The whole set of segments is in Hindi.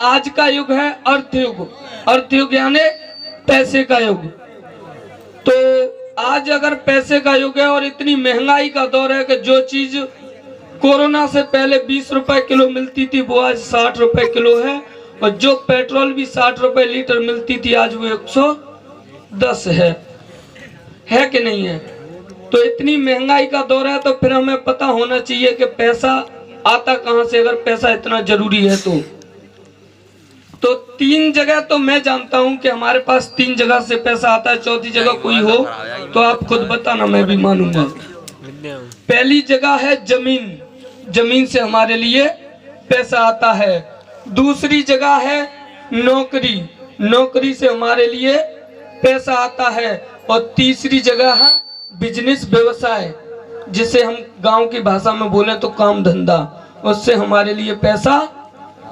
आज का युग है अर्थ युग यानी पैसे का युग। तो आज अगर पैसे का युग है और इतनी महंगाई का दौर है कि जो चीज कोरोना से पहले 20 रुपए किलो मिलती थी वो आज 60 रुपए किलो है, और जो पेट्रोल भी 60 रुपए लीटर मिलती थी आज वो 110 है कि नहीं है। तो इतनी महंगाई का दौर है, तो फिर हमें पता होना चाहिए कि पैसा आता कहाँ से, अगर पैसा इतना जरूरी है तो 3 जगह तो मैं जानता हूं कि हमारे पास 3 जगह से पैसा आता है। चौथी जगह कोई हो तो आप खुद बताना, मैं भी मानूंगा। पहली जगह है जमीन, जमीन से हमारे लिए पैसा आता है। दूसरी जगह है नौकरी, नौकरी से हमारे लिए पैसा आता है। और तीसरी जगह है बिजनेस, व्यवसाय, जिसे हम गांव की भाषा में बोले तो काम धंधा, उससे हमारे लिए पैसा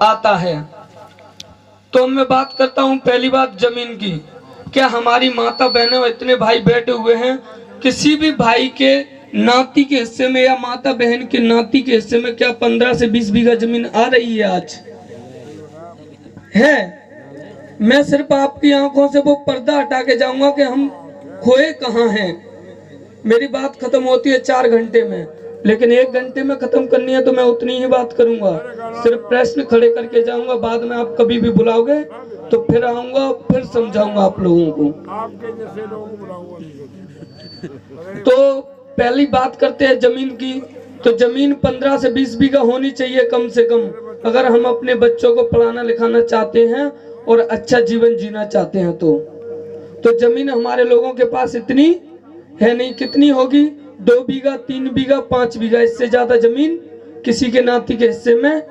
आता है। तो मैं बात करता हूं पहली बात जमीन की। क्या हमारी माता बहनें और इतने भाई बैठे हुए हैं, किसी भी भाई के नाती के हिस्से में या माता बहन के नाती के हिस्से में क्या 15 से 20 बीघा जमीन आ रही है आज? है? मैं सिर्फ आपकी आंखों से वो पर्दा हटा के जाऊंगा कि हम खोए कहाँ हैं। मेरी बात खत्म होती है 4 घंटे में, लेकिन 1 घंटे में खत्म करनी है तो मैं उतनी ही बात करूंगा। सिर्फ प्रश्न खड़े करके जाऊंगा, बाद में आप कभी भी बुलाओगे तो फिर आऊंगा, फिर समझाऊंगा आप लोगों को। तो पहली बात करते हैं जमीन की। तो जमीन 15 से 20 बीघा होनी चाहिए कम से कम, अगर हम अपने बच्चों को पढ़ाना लिखाना चाहते हैं और अच्छा जीवन जीना चाहते हैं। तो जमीन हमारे लोगों के पास इतनी है नहीं। कितनी होगी? 2 बीघा, 3 बीघा, 5 बीघा, इससे ज्यादा जमीन किसी के नाती के हिस्से में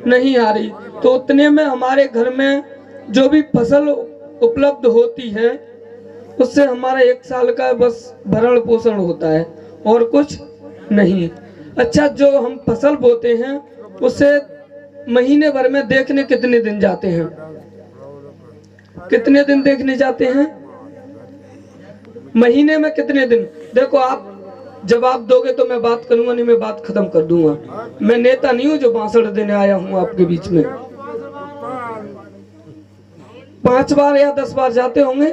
नहीं आ रही। तो उतने में हमारे घर में जो भी फसल उपलब्ध होती है उससे हमारा 1 साल का बस भरण पोषण होता है और कुछ नहीं। अच्छा, जो हम फसल बोते हैं उससे महीने भर में देखने कितने दिन जाते हैं? कितने दिन देखने जाते हैं महीने में? कितने दिन? देखो, आप जवाब दोगे तो मैं बात करूंगा, नहीं मैं बात खत्म कर दूंगा। मैं नेता नहीं हूं जो भाषण देने आया हूं आपके बीच में। 5 बार या 10 बार जाते होंगे,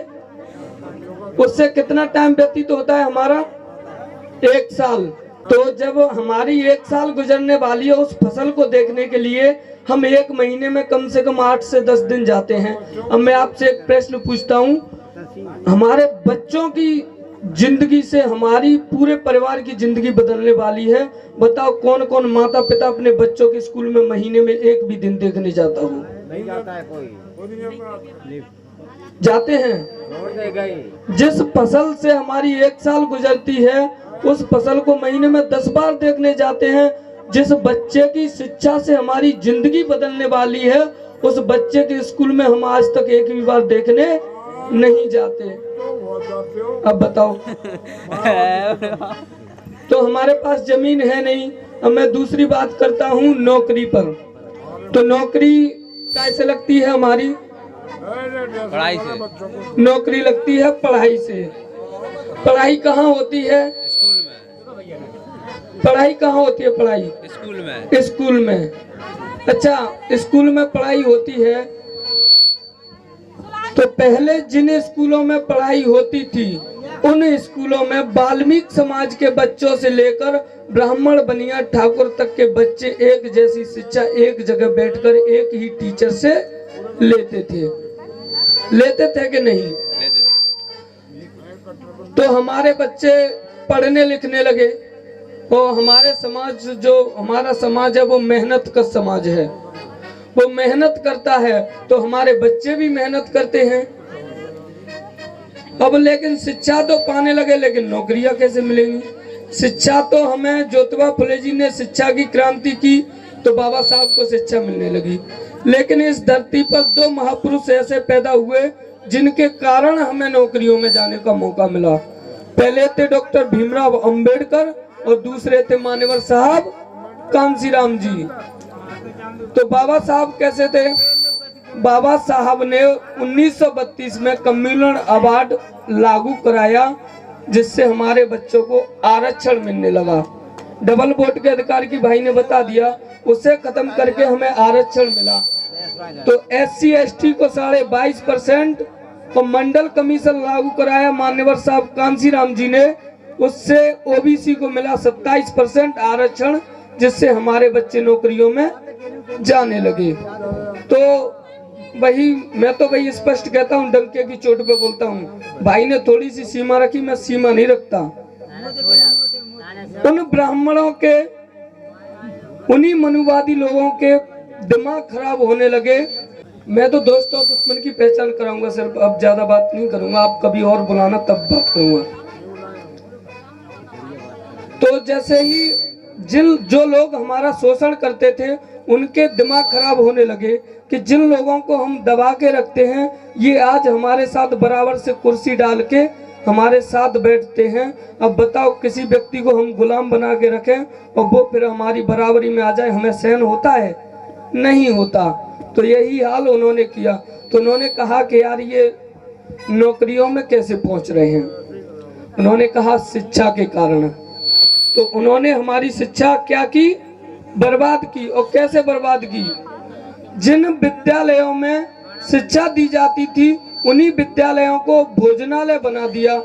उससे कितना टाइम व्यतीत होता है हमारा? 1 साल। तो जब हमारी 1 साल गुजरने वाली है, उस फसल को देखने के लिए हम 1 महीने में कम से कम 8 से 10 दिन जाते हैं। अब मैं आपसे एक प्रश्न पूछता हूं, हमारे बच्चों की जिंदगी से हमारी पूरे परिवार की जिंदगी बदलने वाली है। बताओ कौन कौन माता पिता अपने बच्चों के स्कूल में महीने में 1 भी दिन देखने जाता हो? नहीं जाता है कोई। जाते हैं। जिस फसल से हमारी 1 साल गुजरती है उस फसल को महीने में 10 बार देखने जाते हैं। जिस बच्चे की शिक्षा से हमारी जिंदगी बदलने वाली है उस बच्चे के स्कूल में हम आज तक 1 भी बार देखने नहीं जाते। अब बताओ। तो हमारे पास जमीन है नहीं। अब मैं दूसरी बात करता हूँ नौकरी पर। तो नौकरी कैसे लगती है हमारी? पढ़ाई से। नौकरी लगती है पढ़ाई से। पढ़ाई कहाँ होती है? स्कूल में। पढ़ाई कहाँ होती है? पढ़ाई स्कूल में। स्कूल में। अच्छा, स्कूल में पढ़ाई होती है। तो पहले जिन स्कूलों में पढ़ाई होती थी उन स्कूलों में वाल्मीकि समाज के बच्चों से लेकर ब्राह्मण बनिया ठाकुर तक के बच्चे एक जैसी शिक्षा एक जगह बैठकर एक ही टीचर से लेते थे कि नहीं? तो हमारे बच्चे पढ़ने लिखने लगे और हमारे समाज, जो हमारा समाज है वो मेहनत का समाज है, वो मेहनत करता है, तो हमारे बच्चे भी मेहनत करते हैं। अब लेकिन शिक्षा तो पाने लगे, लेकिन नौकरियां कैसे मिलेंगी? शिक्षा तो हमें ज्योतिबा फुले जी ने शिक्षा की क्रांति की तो बाबा साहब को शिक्षा मिलने लगी। लेकिन इस धरती पर 2 महापुरुष ऐसे पैदा हुए जिनके कारण हमें नौकरियों में जाने का मौका मिला। पहले थे डॉक्टर भीमराव अंबेडकर और दूसरे थे मान्यवर साहब कांशीराम जी। तो बाबा साहब कैसे थे? बाबा साहब ने 1932 में कम्युनल अवार्ड लागू कराया जिससे हमारे बच्चों को आरक्षण मिलने लगा। डबल वोट के अधिकार की भाई ने बता दिया, उसे खत्म करके हमें आरक्षण मिला। तो SC/ST को 22.5% और मंडल कमीशन लागू कराया मान्यवर साहब कांसीराम जी ने, उससे OBC को मिला 27% आरक्षण, जिससे हमारे बच्चे नौकरियों में जाने लगे। तो वही मैं तो वही स्पष्ट कहता हूँ, डंके की चोट पे बोलता हूँ, भाई ने थोड़ी सी सीमा रखी, मैं सीमा नहीं रखता। उन ब्राह्मणों के, उन्हीं मनुवादी लोगों के दिमाग खराब होने लगे। मैं तो दोस्त और दुश्मन की पहचान कराऊंगा सिर्फ, अब ज्यादा बात नहीं करूंगा, आप कभी और बुलाना तब बात करूंगा। तो जैसे ही जो लोग हमारा शोषण करते थे उनके दिमाग खराब होने लगे कि जिन लोगों को हम दबा के रखते हैं ये आज हमारे साथ बराबर से कुर्सी डाल के हमारे साथ बैठते हैं। अब बताओ किसी व्यक्ति को हम गुलाम बना के रखें और वो फिर हमारी बराबरी में आ जाए, हमें सहन होता है? नहीं होता। तो यही हाल उन्होंने किया। तो उन्होंने कहा कि यार ये नौकरियों में कैसे पहुंच रहे हैं? उन्होंने कहा शिक्षा के कारण। तो उन्होंने हमारी शिक्षा क्या की? बर्बाद की। और कैसे बर्बाद की? जिन विद्यालयों में शिक्षा दी जाती थी उन्हीं विद्यालयों को भोजनालय बना दिया।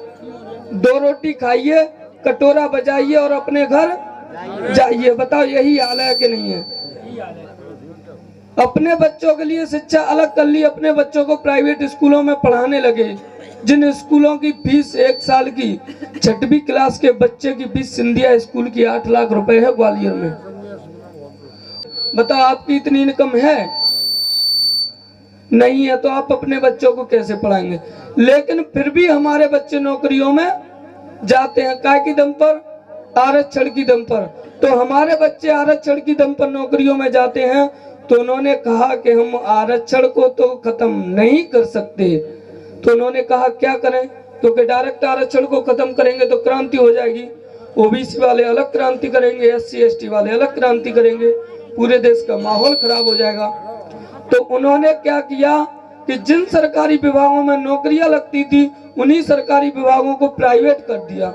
2 रोटी खाइए, कटोरा बजाइए और अपने घर जाइए। बताओ यही हाल है कि नहीं है? अपने बच्चों के लिए शिक्षा अलग कर ली, अपने बच्चों को प्राइवेट स्कूलों में पढ़ाने लगे, जिन स्कूलों की फीस 1 साल की 6वीं क्लास के बच्चे की फीस सिंधिया स्कूल की 8 लाख रुपए है ग्वालियर में। बताओ आपकी इतनी इनकम है? नहीं है, तो आप अपने बच्चों को कैसे पढ़ाएंगे? लेकिन फिर भी हमारे बच्चे नौकरियों में जाते हैं, काय की दम पर? आरक्षण की दम पर। तो हमारे बच्चे आरक्षण की दम पर नौकरियों में जाते हैं। तो उन्होंने कहा कि हम आरक्षण को तो खत्म नहीं कर सकते। तो उन्होंने कहा क्या करें? तो कि डायरेक्ट आरक्षण को खत्म करेंगे तो क्रांति हो जाएगी, OBC वाले अलग क्रांति करेंगे, SC/ST वाले अलग क्रांति करेंगे, पूरे देश का माहौल खराब हो जाएगा। तो उन्होंने क्या किया कि जिन सरकारी विभागों में नौकरियां लगती थी उन्हीं सरकारी विभागों को प्राइवेट कर दिया,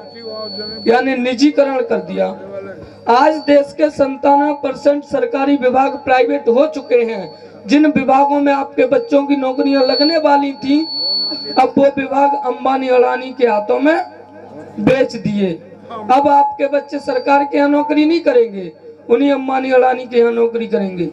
यानी निजीकरण कर दिया। आज देश के 97% सरकारी विभाग प्राइवेट हो चुके हैं। जिन विभागों में आपके बच्चों की नौकरियां लगने वाली थी अब वो विभाग अंबानी अडानी के हाथों में बेच दिए। अब आपके बच्चे सरकार के यहाँ नौकरी नहीं करेंगे, उन्हीं अंबानी अडानी के यहाँ नौकरी करेंगे।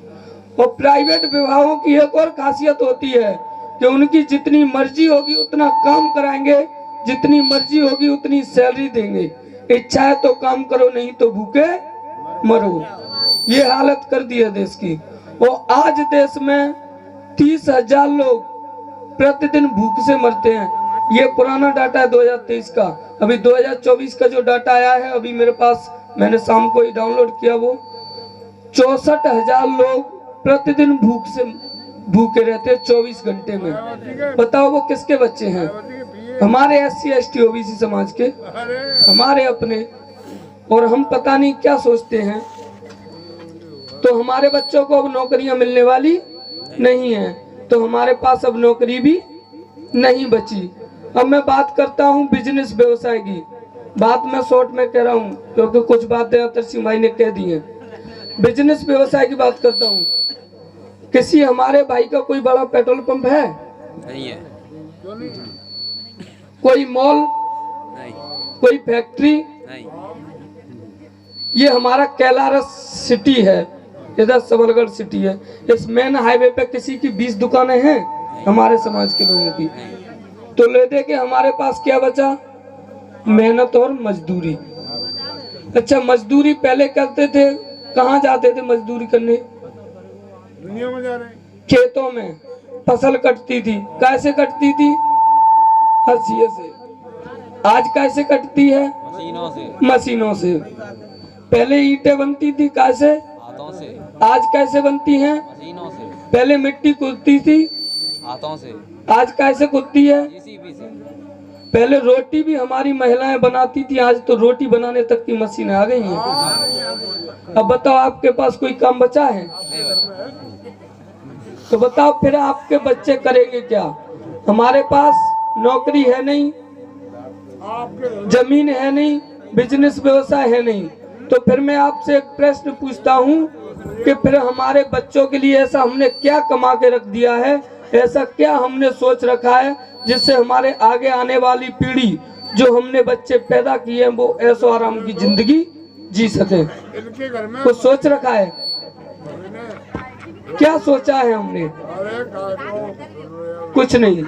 और प्राइवेट विभागों की एक और खासियत होती है कि उनकी जितनी मर्जी होगी उतना काम कराएंगे, जितनी मर्जी होगी उतनी सैलरी देंगे। इच्छा है तो काम करो, नहीं तो भूखे मरो। ये हालत कर दी है देश की। और आज देश में 30,000 लोग प्रतिदिन भूख से मरते हैं। ये पुराना डाटा है 2023 का। अभी 2024 का जो डाटा आया है अभी मेरे पास, मैंने शाम को ही डाउनलोड किया, वो 64,000 लोग प्रतिदिन भूखे रहते हैं 24 घंटे में। बताओ वो किसके बच्चे हैं? हमारे SC/ST OBC समाज के, हमारे अपने। और हम पता नहीं क्या सोचते हैं। तो हमारे बच्चों को अब नौकरियां मिलने वाली नहीं है, तो हमारे पास अब नौकरी भी नहीं बची। अब मैं बात करता हूँ बिजनेस व्यवसाय की। बात मैं शॉर्ट में कह रहा हूँ क्योंकि कुछ बातें तरसी भाई ने कह दी हैं। बिजनेस व्यवसाय की बात करता हूँ। किसी हमारे भाई का कोई बड़ा पेट्रोल पंप है? नहीं है। कोई मॉल? नहीं। कोई फैक्ट्री? नहीं। ये हमारा कैलारस सिटी है, इधर सबलगढ़ सिटी है। इस मेन हाईवे पे किसी की 20 दुकानें हैं हमारे समाज के लोगों की। तो ले दे के हमारे पास क्या बचा? मेहनत और मजदूरी। अच्छा, मजदूरी पहले करते थे, कहाँ जाते थे मजदूरी करने? दुनिया में जा रहे हैं। खेतों में फसल कटती थी। कैसे कटती थी? हंसिए से। आज कैसे कटती है? मशीनों से। मशीनों से। पहले ईंटें बनती थी कैसे? हाथों से। आज कैसे बनती हैं? मशीनों से। पहले मिट्टी कूदती थी, हाथों से। आज कैसे कूदती है? JCB से। पहले रोटी भी हमारी महिलाएं बनाती थी, आज तो रोटी बनाने तक की मशीनें आ गई हैं। अब बताओ आपके पास कोई काम बचा है? नहीं बचा। तो बताओ फिर आपके बच्चे करेंगे क्या? हमारे पास नौकरी है नहीं, जमीन है नहीं, बिजनेस व्यवसाय है नहीं। तो फिर मैं आपसे एक प्रश्न पूछता हूँ, कि फिर हमारे बच्चों के लिए ऐसा हमने क्या कमा के रख दिया है, ऐसा क्या हमने सोच रखा है जिससे हमारे आगे आने वाली पीढ़ी जो हमने बच्चे पैदा किए हैं वो ऐशो आराम की जिंदगी जी सके। इनके घर में कुछ सोच रखा है? क्या सोचा है हमने? अरे कुछ नहीं।